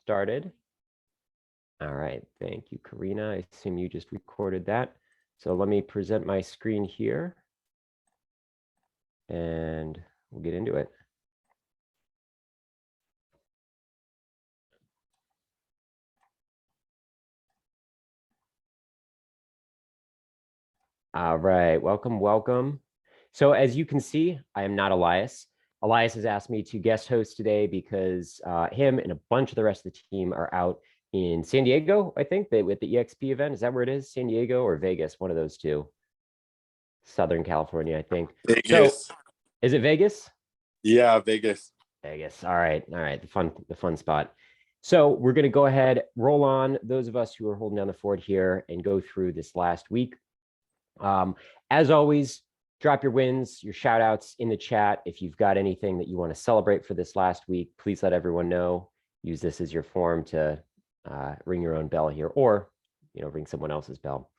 started. All right, thank you, Karina. I assume you just recorded that. So let me present my screen here and we'll get into it. All right, welcome. So as you can see, I am not Elias. Elias has asked me to guest host today because him and a bunch of the rest of the team are out in San Diego, I think, with the eXp event. Is that where it is? San Diego or Vegas? One of those two. Southern California, I think. Vegas. So, is it Vegas? Yeah, Vegas. Vegas. All right. The fun spot. So we're going to go ahead, roll on those of us who are holding down the fort here and go through this last week. As always, drop your wins, your shout outs in the chat. If you've got anything that you want to celebrate for this last week, please let everyone know. Use this as your form to ring your own bell here, or ring someone else's bell.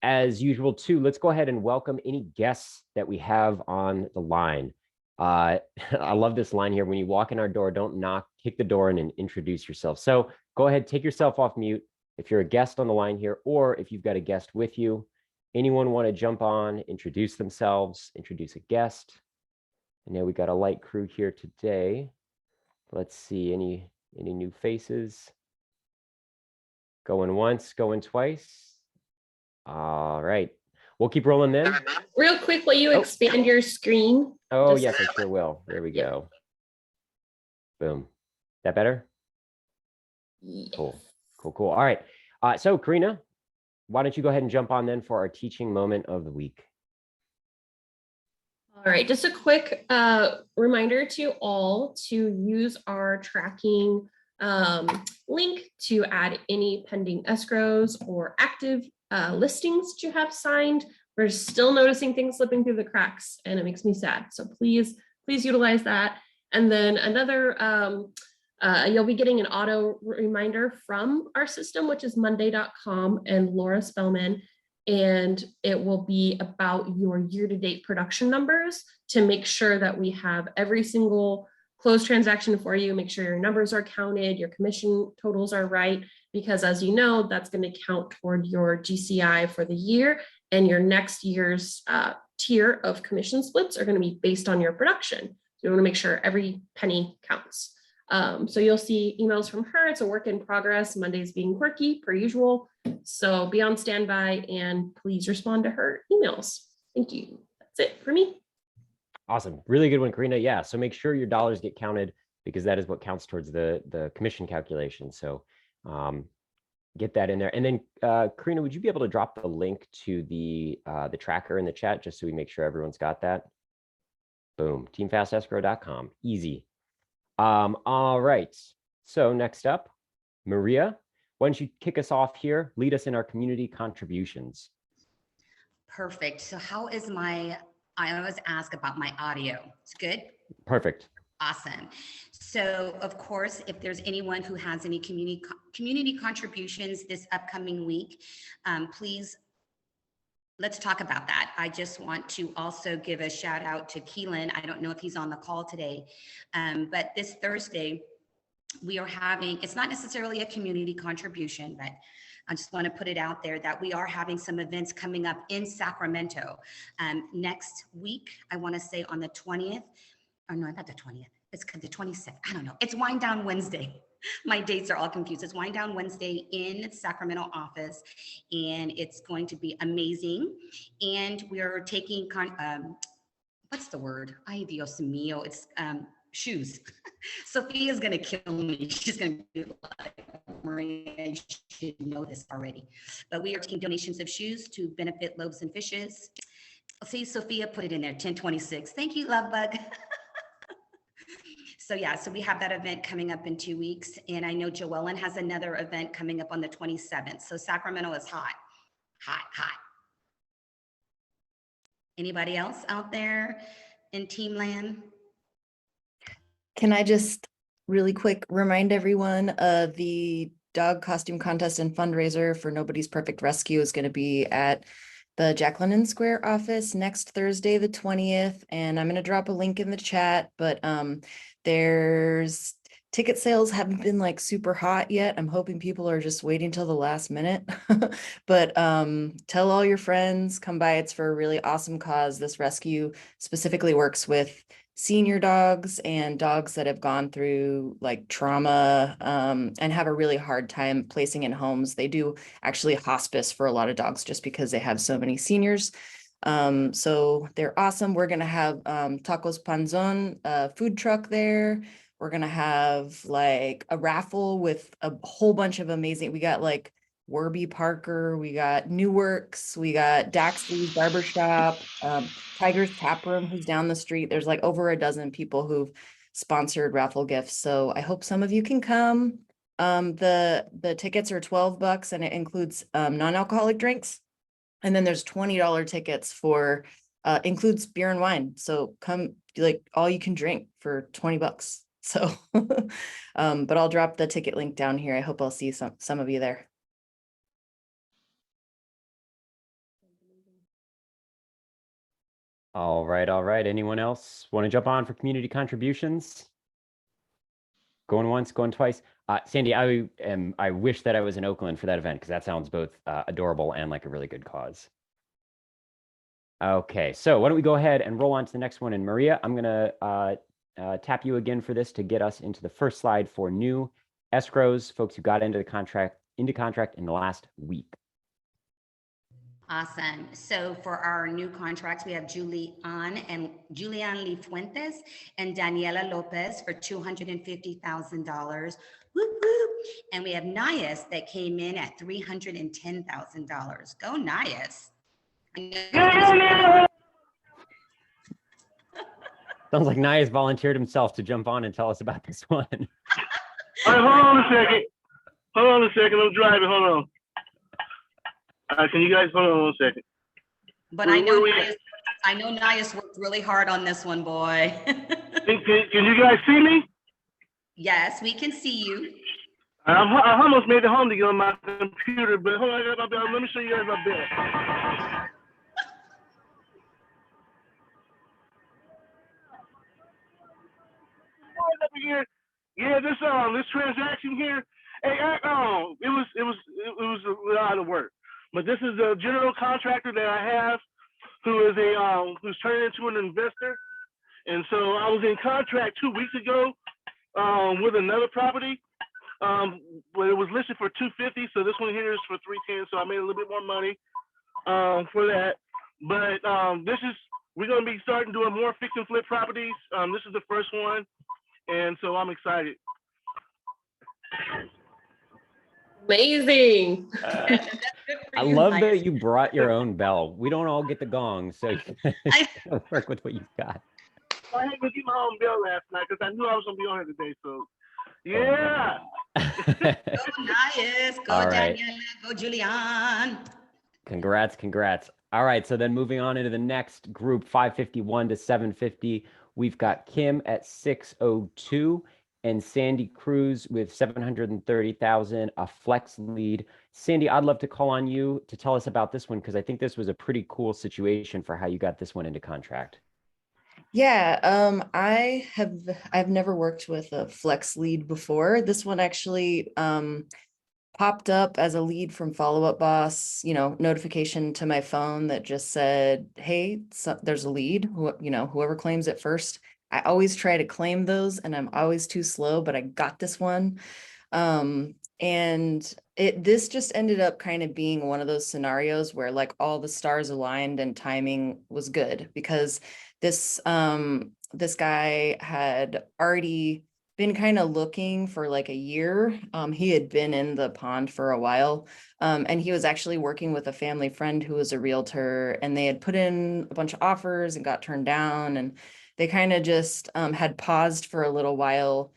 As usual, too, let's go ahead and welcome any guests that we have on the line. I love this line here. When you walk in our door, don't knock, kick the door in and introduce yourself. So go ahead, take yourself off mute. If you're a guest on the line here, or if you've got a guest with you, anyone want to jump on, introduce themselves, introduce a guest? I know we got a light crew here today. Let's see, any new faces? Going once, going twice. All right, we'll keep rolling then. Real quick, will you expand your screen? Oh, yes, I sure will. There we go. Boom. That better? Yes. Cool. All right. So Karina, why don't you go ahead and jump on then for our teaching moment of the week? All right, just a quick reminder to all to use our tracking link to add any pending escrows or active listings that you have signed. We're still noticing things slipping through the cracks and it makes me sad. So please utilize that. And then another, you'll be getting an auto reminder from our system, which is monday.com and Laura Spellman. And it will be about your year-to-date production numbers to make sure that we have every single closed transaction for you, make sure your numbers are counted, your commission totals are right, because as you know, that's going to count toward your GCI for the year, and your next year's tier of commission splits are going to be based on your production. So you want to make sure every penny counts. So you'll see emails from her. It's a work in progress. Monday's being quirky per usual. So be on standby and please respond to her emails. Thank you. That's it for me. Awesome. Really good one, Karina. Yeah. So make sure your dollars get counted because that is what counts towards the commission calculation. So get that in there. And then Karina, would you be able to drop the link to the tracker in the chat just so we make sure everyone's got that? Boom. teamfastescrow.com. Easy. All right. So next up, Maria, why don't you kick us off here? Lead us in our community contributions. Perfect. So how is I always ask about my audio. It's good? Perfect. Awesome. So of course, if there's anyone who has any community contributions this upcoming week, please, let's talk about that. I just want to also give a shout out to Keelan. I don't know if he's on the call today, but this Thursday, we are having, it's not necessarily a community contribution, but I just want to put it out there that we are having some events coming up in Sacramento. Next week, I want to say on the 20th, or no, not the 20th, it's the 26th, I don't know. It's Wind Down Wednesday. My dates are all confused. It's Wind Down Wednesday in Sacramento office, and it's going to be amazing. And we're taking, what's the word? Ay, Dios mío, it's shoes. Sophia's gonna kill me. She's gonna be like, Maria, you should know this already. But we are taking donations of shoes to benefit Loaves and Fishes. See, Sophia put it in there, 1026. Thank you, love bug. So yeah, so we have that event coming up in 2 weeks. And I know Joellen has another event coming up on the 27th. So Sacramento is hot, hot, hot. Anybody else out there in Team Land? Can I just really quick remind everyone the dog costume contest and fundraiser for Nobody's Perfect Rescue is going to be at the Jack London Square office next Thursday, the 20th. And I'm going to drop a link in the chat, but there's ticket sales haven't been like super hot yet. I'm hoping people are just waiting till the last minute. But tell all your friends, come by. It's for a really awesome cause. This rescue specifically works with senior dogs and dogs that have gone through like trauma and have a really hard time placing in homes. They do actually hospice for a lot of dogs just because they have so many seniors. So they're awesome. We're gonna have Tacos Panzon, a food truck there. We're gonna have like a raffle with a whole bunch of amazing, we got like Warby Parker, we got New Works, we got Daxley's Barbershop, Tiger's Tap Room, who's down the street. There's like over a dozen people who've sponsored raffle gifts. So I hope some of you can come. The tickets are $12 and it includes non-alcoholic drinks. And then there's $20 tickets for includes beer and wine. So come, like, all you can drink for $20. So but I'll drop the ticket link down here. I hope I'll see some of you there. All right, all right. Anyone else want to jump on for community contributions? Going once, going twice. Sandy, I wish that I was in Oakland for that event because that sounds both adorable and like a really good cause. Okay, so why don't we go ahead and roll on to the next one. And Maria, I'm gonna tap you again for this to get us into the first slide for new escrows, folks who got into contract in the last week. Awesome. So for our new contracts, we have Julian Lifuentes and Daniela Lopez for $250,000. Whoop, whoop. And we have Nias that came in at $310,000. Go Nias. Sounds like Nias volunteered himself to jump on and tell us about this one. All right, hold on a second. Hold on a second. I'm driving. Hold on. Can you guys hold on one second? But I know Nias worked really hard on this one, boy. Can you guys see me? Yes, we can see you. I almost made it home to get on my computer, but hold on, let me show you guys my bed. Over here. Yeah, this transaction here, hey, it was a lot of work. But this is a general contractor that I have who is who's turned into an investor. And so I was in contract 2 weeks ago with another property, but it was listed for $250. So this one here is for $310. So I made a little bit more money for that. But we're going to be starting doing more fix and flip properties. This is the first one. And so I'm excited. Amazing. I love that you brought your own bell. We don't all get the gong, so you can work with what you've got. I had to get my own bell last night because I knew I was going to be on here today. So, yeah. Go Nias. Go right. Daniela. Go Julian. Congrats, congrats. All right, so then moving on into the next group, 551 to 750, we've got Kim at 602 and Sandy Cruz with 730,000, a flex lead. Sandy, I'd love to call on you to tell us about this one because I think this was a pretty cool situation for how you got this one into contract. Yeah, I've never worked with a flex lead before. This one actually popped up as a lead from Follow Up Boss, notification to my phone that just said, hey, there's a lead, whoever claims it first. I always try to claim those and I'm always too slow, but I got this one. And this just ended up kind of being one of those scenarios where like all the stars aligned and timing was good because this guy had already been kind of looking for like a year. He had been in the pond for a while. And he was actually working with a family friend who was a realtor and they had put in a bunch of offers and got turned down. And they kind of just had paused for a little while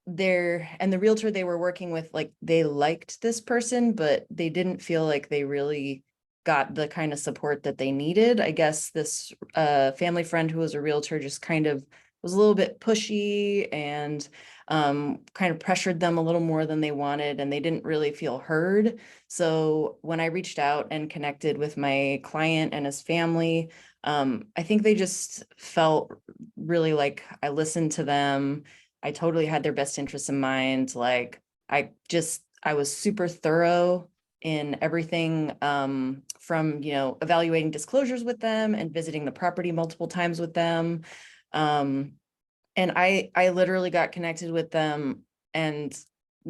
there. And the realtor they were working with, like they liked this person, but they didn't feel like they really got the kind of support that they needed. I guess this family friend who was a realtor just kind of was a little bit pushy and kind of pressured them a little more than they wanted, and they didn't really feel heard. So when I reached out and connected with my client and his family, I think they just felt really like I listened to them. I totally had their best interests in mind. Like I was super thorough in everything, from, evaluating disclosures with them and visiting the property multiple times with them. And I literally got connected with them and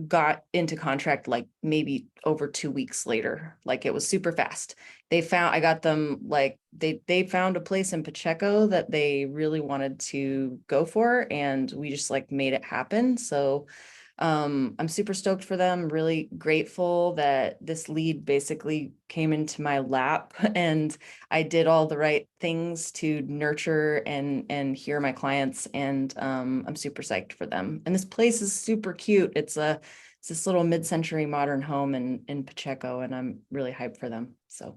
got into contract like maybe over 2 weeks later. Like it was super fast. I got them like they found a place in Pacheco that they really wanted to go for, and we just like made it happen. So I'm super stoked for them, really grateful that this lead basically came into my lap and I did all the right things to nurture and hear my clients. And I'm super psyched for them. And this place is super cute. It's this little mid-century modern home in Pacheco, and I'm really hyped for them. So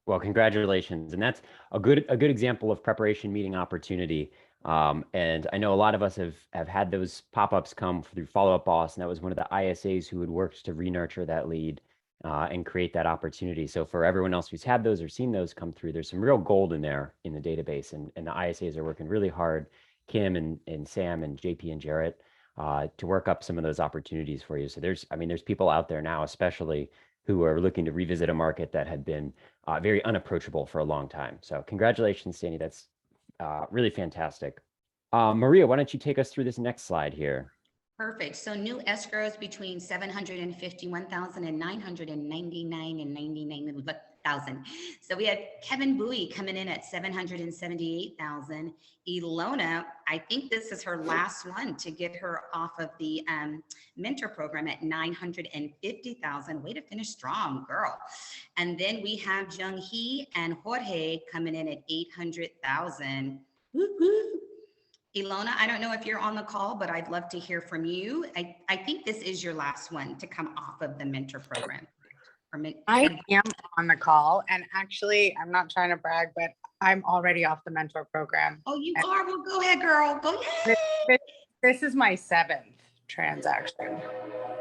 Well, congratulations. And that's a good example of preparation meeting opportunity. And I know a lot of us have had those pop-ups come through Follow Up Boss, and that was one of the ISAs who had worked to re-nurture that lead and create that opportunity. So for everyone else who's had those or seen those come through, there's some real gold in there in the database, and the ISAs are working really hard, Kim and Sam and JP and Jarrett, to work up some of those opportunities for you. So there's people out there now, especially who are looking to revisit a market that had been very unapproachable for a long time. So congratulations, Sandy. That's really fantastic. Maria, why don't you take us through this next slide here? Perfect. So new escrows between 751,000 and 999 and 99,000. So we had Kevin Bowie coming in at 778,000. Ilona, I think this is her last one to get her off of the mentor program at 950,000. Way to finish strong, girl. And then we have Jung Hee and Jorge coming in at 800,000. Woo-hoo. Ilona, I don't know if you're on the call, but I'd love to hear from you. I think this is your last one to come off of the mentor program. I am on the call, and actually, I'm not trying to brag, but I'm already off the mentor program. Oh, you are? Well, go ahead, girl. Go ahead. This is my 7th transaction.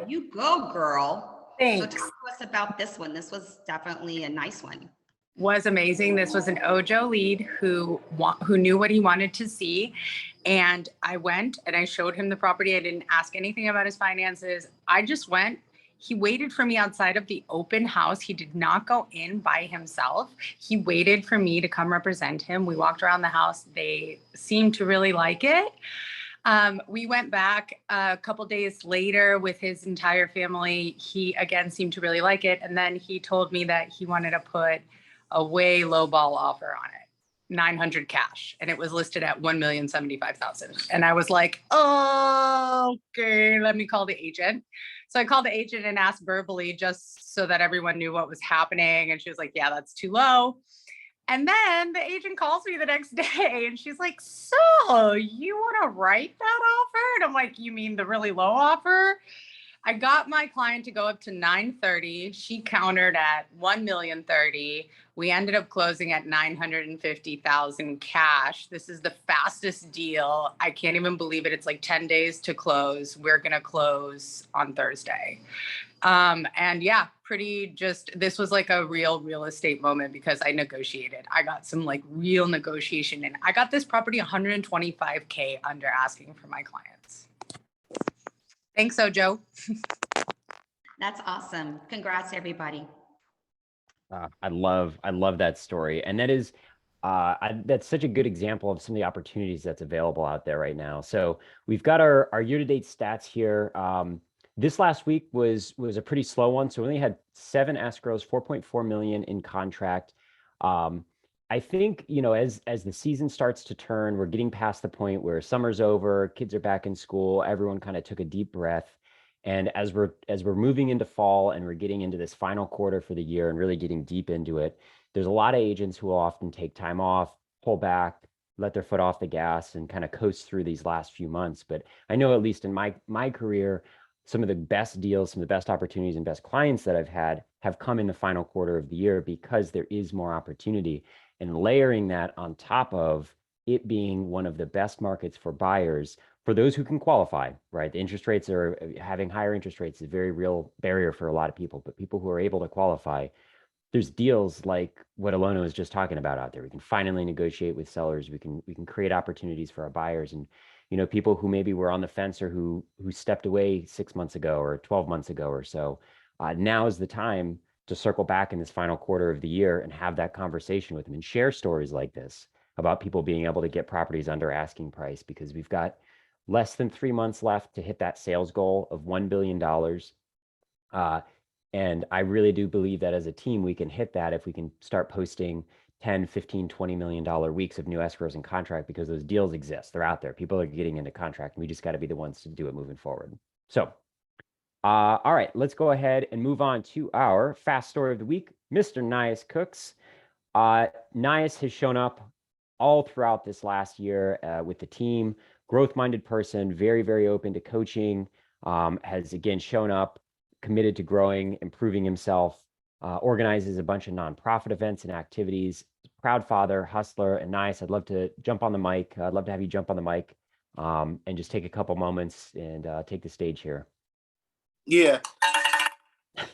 You go, girl. Thanks. So talk to us about this one. This was definitely a nice one. Was amazing. This was an Ojo lead who knew what he wanted to see. And I went and I showed him the property. I didn't ask anything about his finances. I just went. He waited for me outside of the open house. He did not go in by himself. He waited for me to come represent him. We walked around the house. They seemed to really like it. We went back a couple days later with his entire family. He again seemed to really like it. And then he told me that he wanted to put a way low ball offer on it, 900 cash. And it was listed at 1,075,000. And I was like, oh, okay, let me call the agent. So I called the agent and asked verbally just so that everyone knew what was happening. And she was like, yeah, that's too low. And then the agent calls me the next day and she's like, so you want to write that offer? And I'm like, you mean the really low offer? I got my client to go up to 930. She countered at 1,030,000. We ended up closing at 950,000 cash. This is the fastest deal. I can't even believe it. It's like 10 days to close. We're going to close on Thursday. And yeah, this was like a real estate moment because I negotiated. I got some like real negotiation, and I got this property $125K under asking for my clients. Thanks, Ojo. That's awesome. Congrats, everybody. I love that story. And that is, that's such a good example of some of the opportunities that's available out there right now. So we've got our year-to-date stats here. This last week was a pretty slow one. So we only had 7 escrows, 4.4 million in contract. I think, as the season starts to turn, we're getting past the point where summer's over, kids are back in school, everyone kind of took a deep breath. And as we're moving into fall and we're getting into this final quarter for the year and really getting deep into it, there's a lot of agents who will often take time off, pull back, let their foot off the gas and kind of coast through these last few months. But I know, at least in my career, some of the best deals, some of the best opportunities and best clients that I've had have come in the final quarter of the year because there is more opportunity. And layering that on top of it being one of the best markets for buyers, for those who can qualify, right? The interest rates having higher interest rates is a very real barrier for a lot of people, but people who are able to qualify, there's deals like what Ilona was just talking about out there. We can finally negotiate with sellers. We can create opportunities for our buyers. And people who maybe were on the fence or who stepped away 6 months ago or 12 months ago or so. Now is the time to circle back in this final quarter of the year and have that conversation with them and share stories like this about people being able to get properties under asking price, because we've got less than 3 months left to hit that sales goal of $1 billion. And I really do believe that as a team, we can hit that if we can start posting 10, 15, $20 million weeks of new escrows in contract, because those deals exist. They're out there. People are getting into contract, and we just got to be the ones to do it moving forward. So, all right, let's go ahead and move on to our fast story of the week, Mr. Nias Cooks. Nias has shown up all throughout this last year with the team, growth-minded person, very, very open to coaching, has again shown up, committed to growing, improving himself, organizes a bunch of nonprofit events and activities, proud father, hustler, and Nias. I'd love to jump on the mic. I'd love to have you jump on the mic and just take a couple moments and take the stage here. Yeah.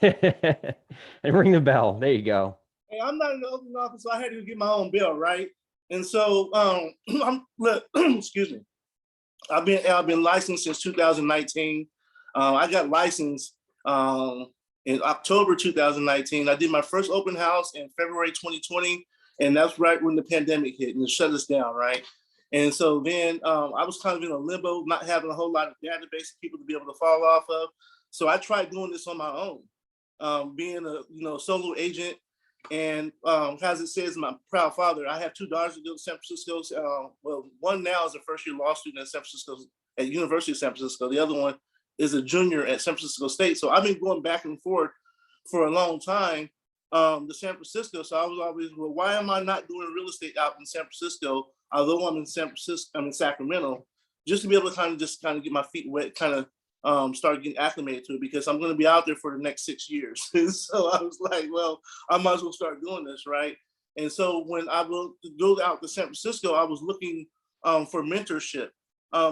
And ring the bell. There you go. Hey, I'm not in the open office, so I had to get my own bill, right? And so, excuse me. I've been licensed since 2019. I got licensed in October 2019. I did my first open house in February 2020, and that's right when the pandemic hit and it shut us down, right? And so then I was kind of in a limbo, not having a whole lot of database of people to be able to fall off of. So I tried doing this on my own, being a solo agent. And as it says, my proud father, I have 2 daughters that go to San Francisco. Well, one now is a first-year law student at San Francisco, at University of San Francisco. The other one is a junior at San Francisco State. So I've been going back and forth for a long time to San Francisco. So I was always, well, why am I not doing real estate out in San Francisco? Although I'm in Sacramento, just to be able to kind of get my feet wet, kind of start getting acclimated to it, because I'm going to be out there for the next 6 years. So I was like, well, I might as well start doing this, right? And so when I will go out to San Francisco, I was looking for mentorship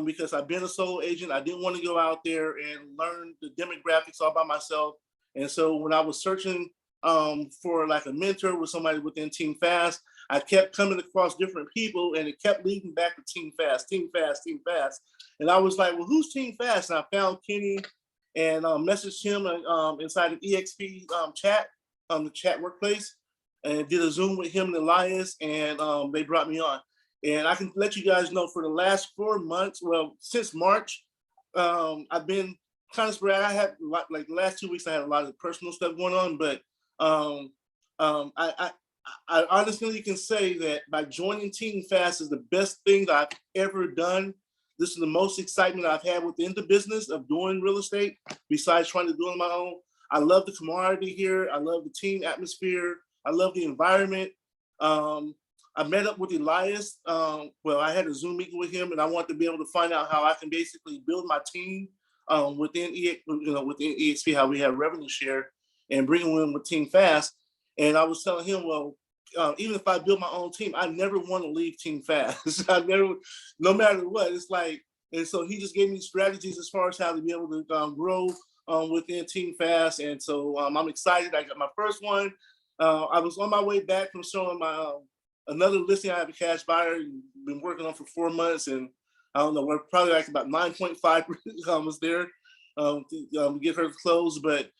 because I've been a solo agent. I didn't want to go out there and learn the demographics all by myself. And so when I was searching for like a mentor with somebody within Team Fast, I kept coming across different people, and it kept leading back to Team Fast, Team Fast, Team Fast. And I was like, well, who's Team Fast? And I found Kenny and messaged him inside of eXp chat, the chat workplace, and did a Zoom with him and Elias, and they brought me on. And I can let you guys know, for the last 4 months, well, since March, I've been kind of spread. I had like the last 2 weeks, I had a lot of personal stuff going on, but I honestly can say that by joining Team Fast is the best thing that I've ever done. This is the most excitement I've had within the business of doing real estate, besides trying to do it on my own. I love the camaraderie here. I love the team atmosphere. I love the environment. I met up with Elias. Well, I had a Zoom meeting with him, and I want to be able to find out how I can basically build my team within eXp, how we have revenue share, and bring them in with Team Fast. And I was telling him, well, even if I build my own team, I never want to leave Team Fast. No matter what, it's like, and so he just gave me strategies as far as how to be able to grow within Team Fast. And so I'm excited. I got my first one. I was on my way back from showing my another listing. I have a cash buyer, been working on for 4 months, and I don't know, we're probably like about 9.5 was there to get her close. But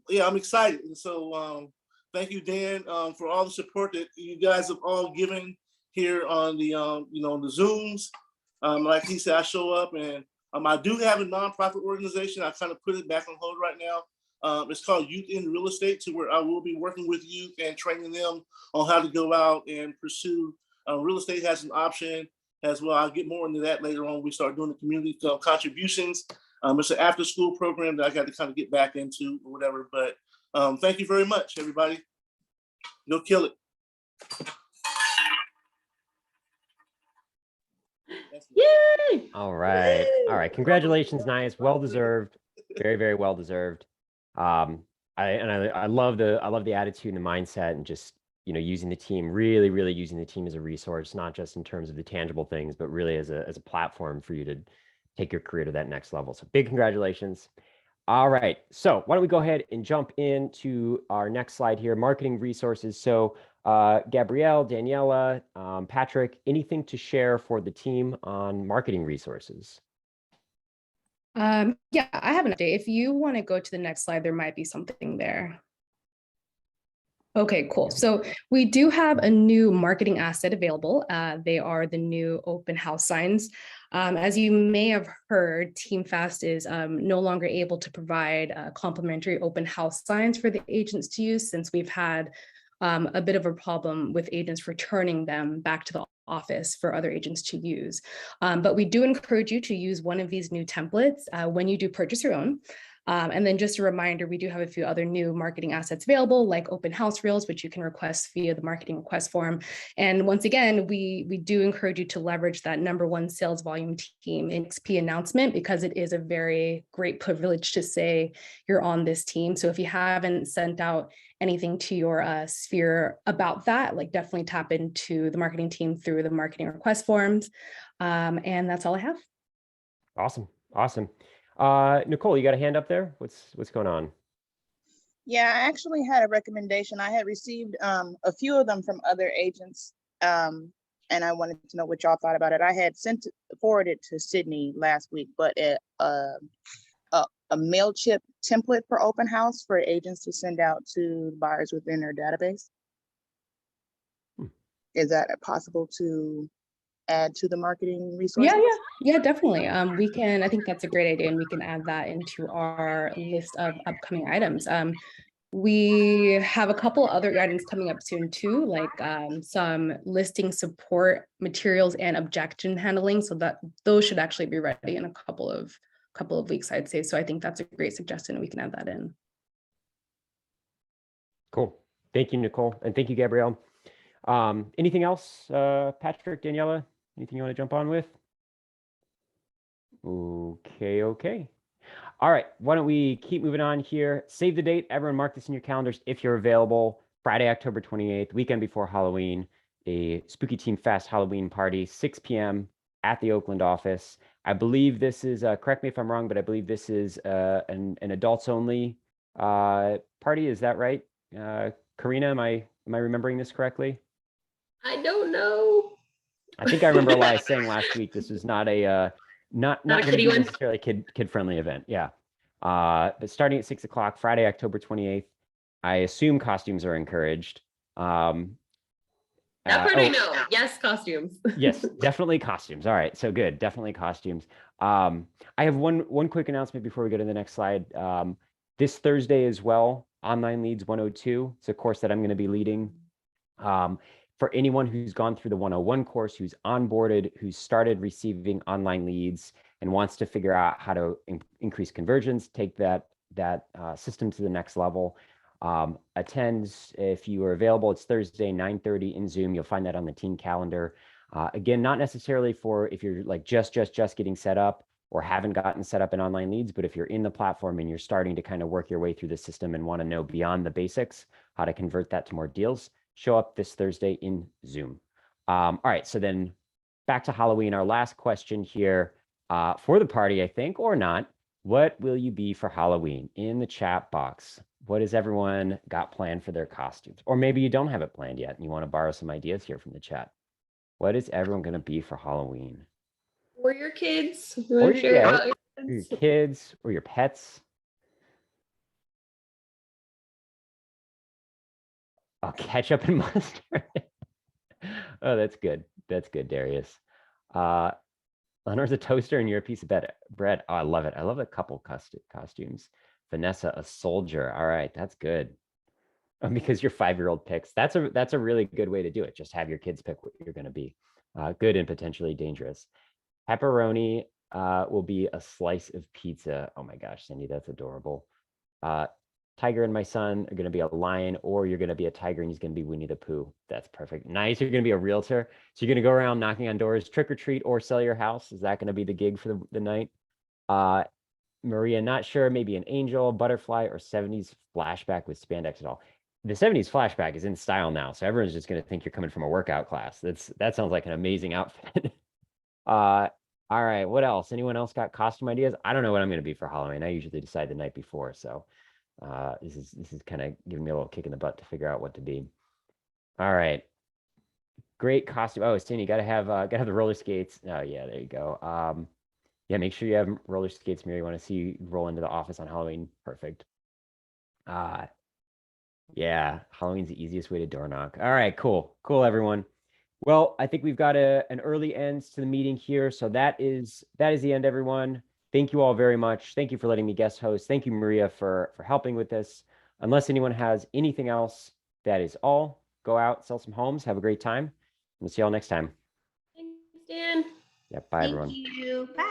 yeah, I'm excited. And so thank you, Dan, for all the support that you guys have all given here on the the Zooms. Like he said, I show up, and I do have a nonprofit organization. I kind of put it back on hold right now. It's called Youth in Real Estate, to where I will be working with youth and training them on how to go out and pursue real estate as an option as well. I'll get more into that later on. We start doing the community contributions. It's an after school program that I got to kind of get back into or whatever. But thank you very much, everybody. Go kill it. Yay! All right. All right. Congratulations, Nias. Well deserved. Very, very well deserved. I love the attitude and the mindset, and just using the team, really, really using the team as a resource, not just in terms of the tangible things, but really as a platform for you to take your career to that next level. So big congratulations. All right, so why don't we go ahead and jump into our next slide here, marketing resources. So Gabrielle, Daniela, Patrick, anything to share for the team on marketing resources? Yeah, I have an update. If you want to go to the next slide, there might be something there. Okay, cool. So we do have a new marketing asset available. They are the new open house signs. As you may have heard, Team Fast is no longer able to provide complimentary open house signs for the agents to use, since we've had a bit of a problem with agents returning them back to the office for other agents to use. But we do encourage you to use one of these new templates when you do purchase your own. And then just a reminder, we do have a few other new marketing assets available, like open house reels, which you can request via the marketing request form. And once again, we do encourage you to leverage that #1 sales volume team eXp announcement, because it is a very great privilege to say you're on this team. So if you haven't sent out anything to your sphere about that, like definitely tap into the marketing team through the marketing request forms. And that's all I have. Awesome, awesome. Nicole, you got a hand up there? What's going on? Yeah, I actually had a recommendation. I had received a few of them from other agents, and I wanted to know what y'all thought about it. I had forwarded to Sydney last week, but a MailChimp template for open house for agents to send out to buyers within their database. Is that possible to add to the marketing resources? Yeah, definitely. We can, I think that's a great idea, and we can add that into our list of upcoming items. We have a couple other items coming up soon too, like some listing support materials and objection handling, so that those should actually be ready in a couple of weeks, I'd say. So I think that's a great suggestion. We can add that in. Cool. Thank you, Nicole. And thank you, Gabrielle. Anything else, Patrick, Daniela? Anything you want to jump on with? Okay. All right, why don't we keep moving on here? Save the date. Everyone mark this in your calendars if you're available. Friday, October 28th, weekend before Halloween, a Spooky Team Fast Halloween party, 6 p.m. at the Oakland office. I believe this is, correct me if I'm wrong, but I believe this is an adults only party. Is that right? Karina, am I remembering this correctly? I don't know. I think I remember Elias saying last week this was not a not going to be necessarily kid friendly event. Yeah, but starting at 6 o'clock, Friday, October 28th. I assume costumes are encouraged. That part I know. Yes, costumes. Yes, definitely costumes. All right, so good. Definitely costumes. I have one quick announcement before we go to the next slide. This Thursday as well, Online Leads 102. It's a course that I'm going to be leading. For anyone who's gone through the 101 course, who's onboarded, who's started receiving online leads and wants to figure out how to increase conversions, take that system to the next level, attend if you are available. It's Thursday, 9:30 in Zoom. You'll find that on the team calendar. Again, not necessarily for if you're like just getting set up or haven't gotten set up in online leads, but if you're in the platform and you're starting to kind of work your way through the system and want to know beyond the basics, how to convert that to more deals, show up this Thursday in Zoom. All right, so then back to Halloween, our last question here for the party, I think, or not. What will you be for Halloween? In the chat box, what has everyone got planned for their costumes? Or maybe you don't have it planned yet and you want to borrow some ideas here from the chat. What is everyone going to be for Halloween? Or your kids. Or your kids or your pets. Oh, ketchup and mustard. Oh, that's good. That's good, Darius. Leonard's a toaster and you're a piece of bread. Oh, I love it. I love a couple costumes. Vanessa, a soldier. All right, that's good. Because your 5-year-old picks. That's a really good way to do it. Just have your kids pick what you're going to be. Good and potentially dangerous. Pepperoni will be a slice of pizza. Oh my gosh, Cindy, that's adorable. Tiger and my son are going to be a lion, or you're going to be a tiger and he's going to be Winnie the Pooh. That's perfect. Nice. You're going to be a realtor. So you're going to go around knocking on doors, trick or treat, or sell your house. Is that going to be the gig for the night? Maria, not sure. Maybe an angel, butterfly, or 70s flashback with spandex at all. The 70s flashback is in style now, so everyone's just going to think you're coming from a workout class. That sounds like an amazing outfit. All right. What else? Anyone else got costume ideas? I don't know what I'm going to be for Halloween. I usually decide the night before. So this is kind of giving me a little kick in the butt to figure out what to be. All right. Great costume. Oh, Cindy, gotta have the roller skates. Oh yeah, there you go. Yeah, make sure you have roller skates, Mary. You want to see you roll into the office on Halloween. Perfect. Yeah, Halloween's the easiest way to door knock. All right, cool. Cool, everyone. Well, I think we've got an early end to the meeting here. So that is the end, everyone. Thank you all very much. Thank you for letting me guest host. Thank you, Maria, for helping with this. Unless anyone has anything else, that is all. Go out, sell some homes, have a great time. We'll see y'all next time. Thanks, Dan. Yep, bye, Thank everyone. you. Bye.